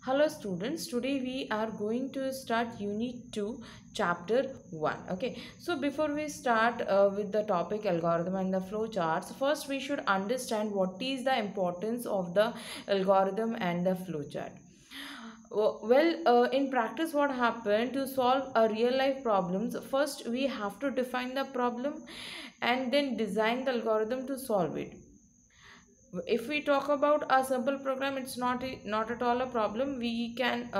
Hello students, today we are going to start unit 2 chapter 1. Okay, so before we start with the topic algorithm and the flow charts, first we should understand what is the importance of the algorithm and the flow chart. In practice, what happened to solve a real life problems, first we have to define the problem and then design the algorithm to solve it. If we talk about a simple program, it's not at all a problem. We can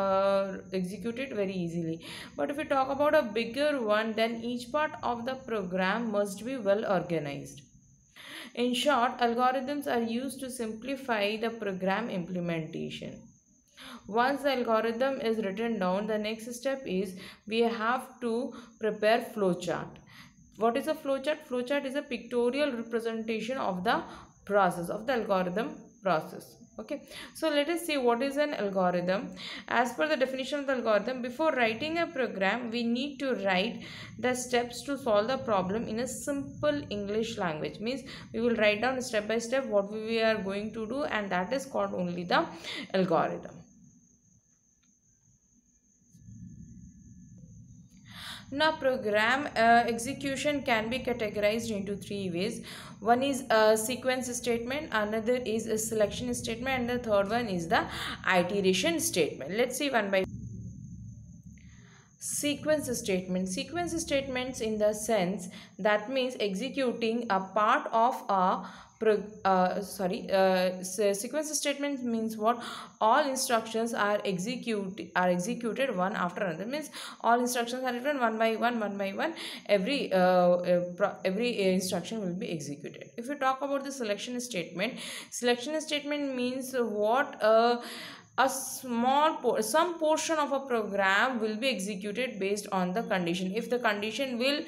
execute it very easily. But if we talk about a bigger one, then each part of the program must be well organized. In short, algorithms are used to simplify the program implementation. Once the algorithm is written down, the next step is we have to prepare flowchart. What is a flowchart? Flowchart is a pictorial representation of the process of the algorithm process. Okay, so let us see what is an algorithm. As per the definition of the algorithm, before writing a program, we need to write the steps to solve the problem in a simple English language. Means we will write down step by step what we are going to do, and that is called only the algorithm. Now, program execution can be categorized into three ways. One is a sequence statement, another is a selection statement, and the third one is the iteration statement. Let's see one by sequence statement. Sequence statements in the sense that means executing a part of a sequence statement means what? All instructions are executed one after another. Means all instructions are written one by one. Every instruction will be executed. If we talk about the selection statement means what? Some portion of a program will be executed based on the condition. If the condition will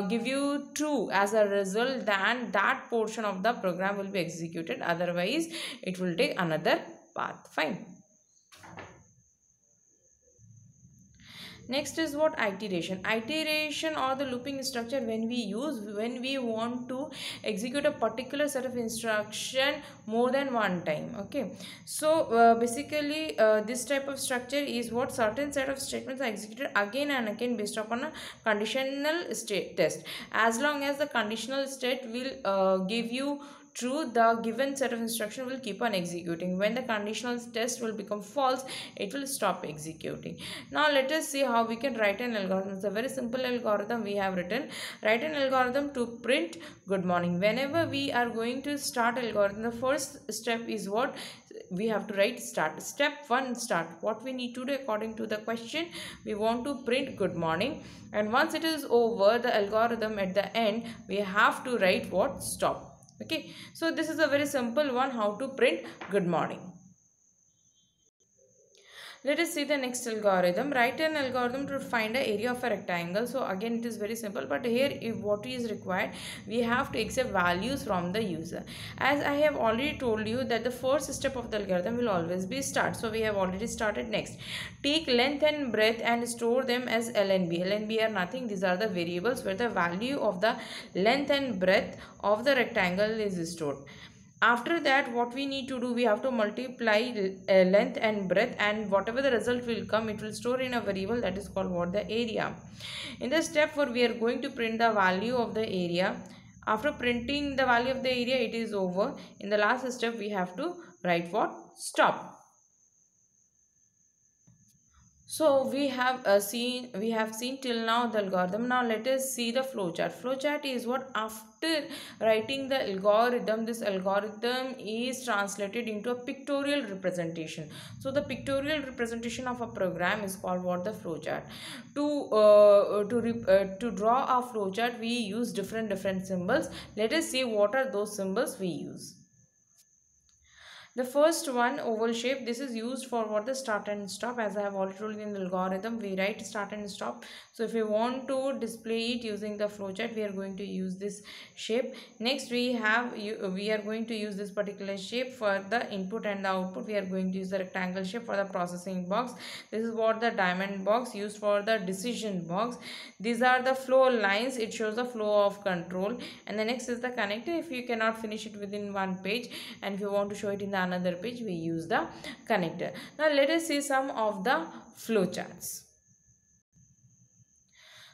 give you true as a result, then that portion of the program will be executed, otherwise it will take another path. Fine. Next is what? Iteration. Iteration or the looping structure when we want to execute a particular set of instruction more than one time. Okay, so basically this type of structure is what? Certain set of statements are executed again and again based upon a conditional state test. As long as the conditional state will give you true, the given set of instruction will keep on executing. When the conditional test will become false, it will stop executing. Now let us see how we can write an algorithm. It's a very simple algorithm we have written. Write an algorithm to print good morning. Whenever we are going to start algorithm, the first step is what? We have to write start. Step 1, start. What we need to do according to the question, we want to print good morning, and once it is over, the algorithm at the end, we have to write what? Stop. Okay, so this is a very simple one, how to print good morning. Let us see the next algorithm. Write an algorithm to find the area of a rectangle. So again, it is very simple, but here if what is required, we have to accept values from the user. As I have already told you that the first step of the algorithm will always be start. So we have already started. Next, take length and breadth and store them as L and B. L and B are nothing. These are the variables where the value of the length and breadth of the rectangle is stored. After that, what we need to do, we have to multiply length and breadth, and whatever the result will come, it will store in a variable that is called what? The area. In the step 4, we are going to print the value of the area. After printing the value of the area, it is over. In the last step, we have to write what? Stop. So we have seen till now the algorithm. Now let us see the flowchart. Flowchart is what? After writing the algorithm, this algorithm is translated into a pictorial representation. So the pictorial representation of a program is called what? The flowchart. To draw a flowchart, we use different symbols. Let us see what are those symbols we use. The first one, oval shape, this is used for what? The start and stop. As I have already told you in the algorithm, we write start and stop. So if we want to display it using the flowchart, we are going to use this shape. Next, we are going to use this particular shape for the input and the output. We are going to use the rectangle shape for the processing box. This is what the diamond box used for the decision box. These are the flow lines. It shows the flow of control. And the next is the connector. If you cannot finish it within one page, and if you want to show it in the the another page we use the connector. Now let us see some of the flowcharts.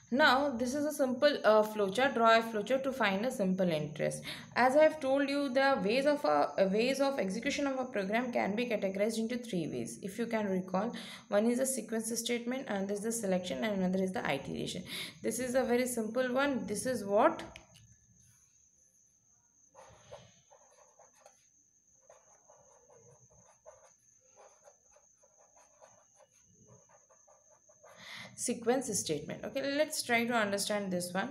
Now this is a simple flowchart. Draw a flowchart to find a simple interest. As I have told you, the ways of execution of a program can be categorized into three ways. If you can recall, one is the sequence statement, and this is the selection, and another is the iteration. This is a very simple one. This is what sequence statement. Okay, let's try to understand this one.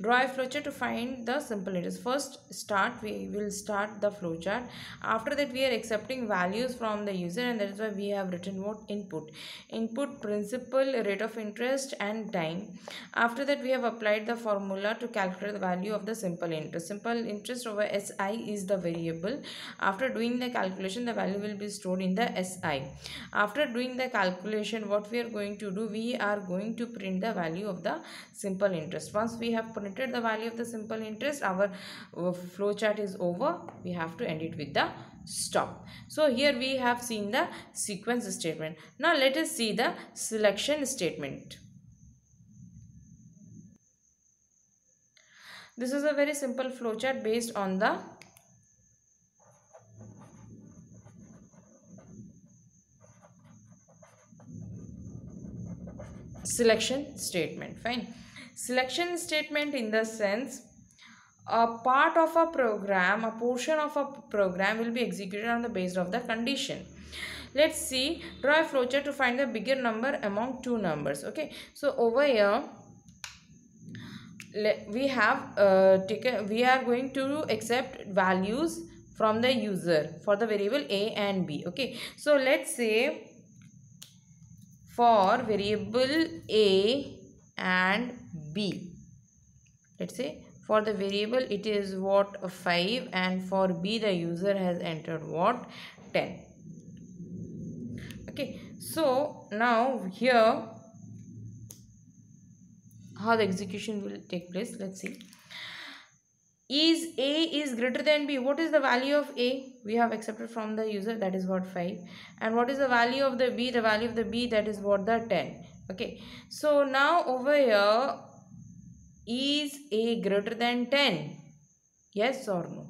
Draw a flowchart to find the simple interest. First we will start the flowchart. After that we are accepting values from the user, and that is why we have written what input principal, rate of interest and time. After that we have applied the formula to calculate the value of the simple interest over SI is the variable. After doing the calculation, the value will be stored in the SI. After doing the calculation, what we are going to do, we are going to print the value of the simple interest. Once we have printed the value of the simple interest, our flowchart is over. We have to end it with the stop. So here we have seen the sequence statement. Now let us see the selection statement. This is a very simple flowchart based on the selection statement. Fine. Selection statement in the sense a part of a program, a portion of a program will be executed on the basis of the condition. Let's see. Draw a flowchart to find the bigger number among two numbers. Okay. So over here we have we are going to accept values from the user for the variable a and b. Okay. So let's say for variable a and b, let's say for the variable it is what 5, and for b the user has entered what 10. Okay, so now here how the execution will take place. Let's see. Is a is greater than b. What is the value of a? We have accepted from the user, that is what 5. And what is the value of the b? The value of the b, that is what the 10. Okay, so now over here, is a greater than 10? Yes or no?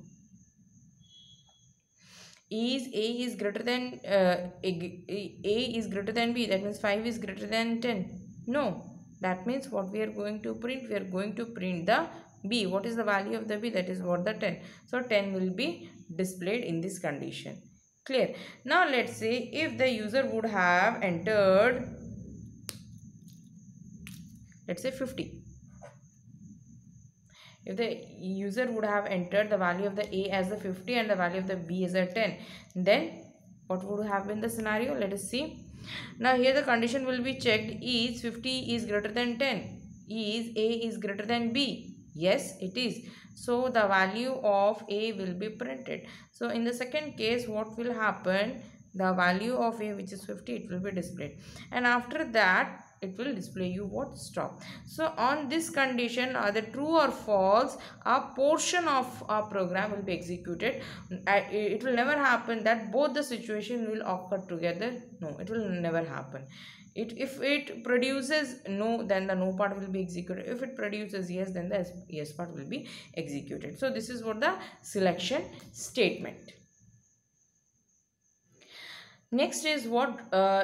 Is a is greater than a is greater than b, that means 5 is greater than 10? No. That means what we are going to print? We are going to print the b. What is the value of the b? That is what the 10. So 10 will be displayed in this condition. Clear? Now let's say if the user would have entered, let's say 50. If the user would have entered the value of the a as the 50 and the value of the b as a 10, then what would have been the scenario? Let us see. Now here the condition will be checked. Is 50 is greater than 10? Is a is greater than b? Yes, it is. So the value of a will be printed. So in the second case, what will happen? The value of a, which is 50, it will be displayed. And after that, it will display you what? Stop. So on this condition, either true or false, a portion of our program will be executed. It will never happen that both the situation will occur together. No, it will never happen. If it produces no, then the no part will be executed. If it produces yes, then the yes part will be executed. So this is what the selection statement. Next is what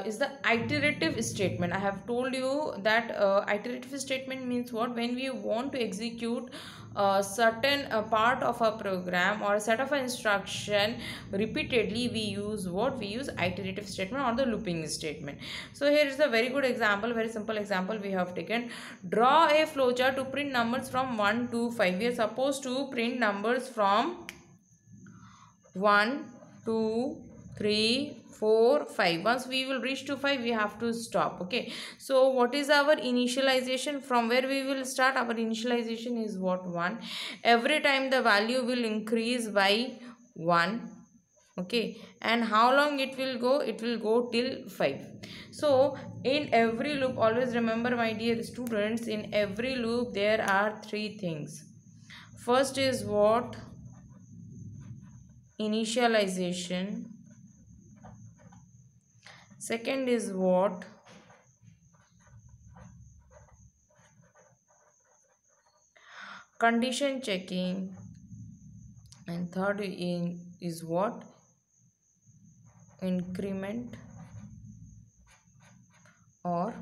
is the iterative statement. I have told you that iterative statement means what? When we want to execute a certain part of a program or a set of instruction repeatedly, we use what? We use iterative statement or the looping statement. So here is a very good example, very simple example we have taken. Draw a flowchart to print numbers from 1 to 5. We are supposed to print numbers from 1, 2, 3, 4, 5. Once we will reach to 5, we have to stop. Okay, so what is our initialization? From where we will start? Our initialization is what? 1. Every time the value will increase by 1. Okay, and how long it will go? It will go till 5. So in every loop, always remember my dear students, in every loop there are 3 things. First is what? Initialization. Second is what? Condition checking. And third is what? Increment or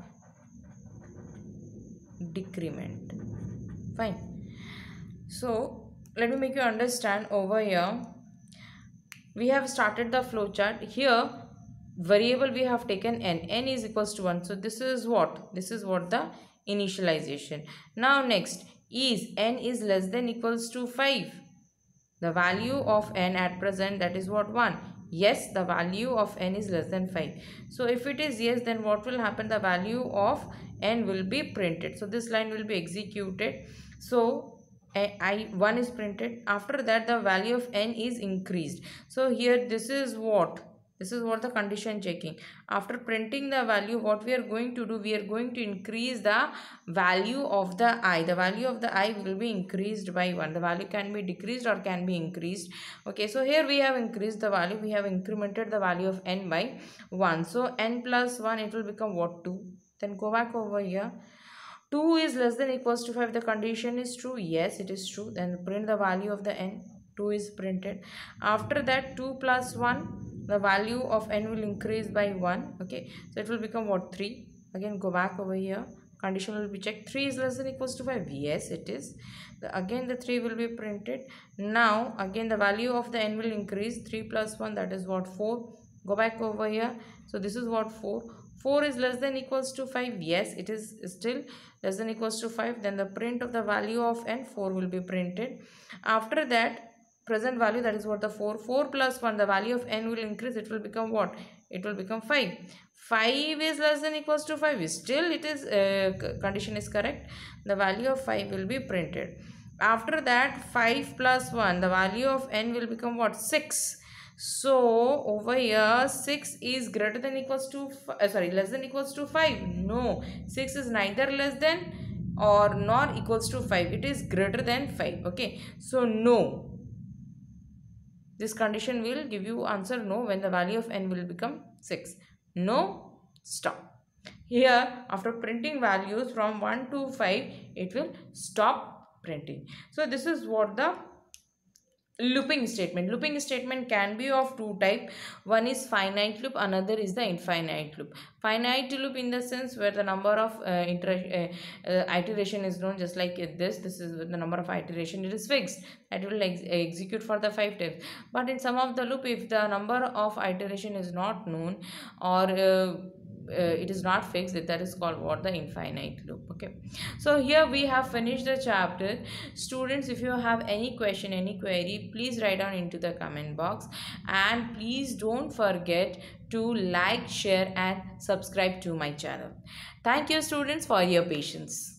decrement. Fine. So let me make you understand. Over here we have started the flowchart. Here variable we have taken n is equals to 1. So this is what? This is what the initialization. Now next, is n is less than equals to 5. The value of n at present, that is what? 1. Yes, the value of n is less than 5. So if it is yes, then what will happen? The value of n will be printed. So this line will be executed. So 1 is printed. After that the value of n is increased. So here this is what? This is what the condition checking. After printing the value, what we are going to do? We are going to increase the value of the I. The value of the I will be increased by 1. The value can be decreased or can be increased. Okay, so here we have increased the value. We have incremented the value of n by 1. So n plus 1, it will become what? 2. Then go back over here. 2 is less than equals to 5. The condition is true. Yes, it is true. Then print the value of the n. 2 is printed. After that, 2 plus 1, the value of n will increase by 1. Okay, so it will become what? 3. Again go back over here. Condition will be checked. 3 is less than equals to 5. Yes, it is. Again the 3 will be printed. Now again the value of the n will increase. 3 plus 1, that is what? 4. Go back over here. So this is what? 4. 4 is less than equals to 5. Yes, it is still less than equals to 5. Then the print of the value of n, 4 will be printed. After that, present value, that is what? The 4. 4 plus 1, the value of n will increase. It will become what? It will become 5. 5 is less than equals to 5. Still it is condition is correct. The value of 5 will be printed. After that, 5 plus 1, the value of n will become what? 6. So over here 6 is greater than equals to less than equals to 5. No, 6 is neither less than or nor equals to 5. It is greater than 5. Okay, so no, this condition will give you answer no when the value of n will become 6. No, stop. Here after printing values from 1 to 5, it will stop printing. So this is what the looping statement. Looping statement can be of two type. One is finite loop, another is the infinite loop. Finite loop in the sense where the number of iteration is known, just like this is the number of iteration, it is fixed, it will execute for the 5 times. But in some of the loop, if the number of iteration is not known or it is not fixed, that is called what? The infinite loop. Okay, so here we have finished the chapter. Students, if you have any question, any query, please write down into the comment box, and please don't forget to like, share and subscribe to my channel. Thank you students for your patience.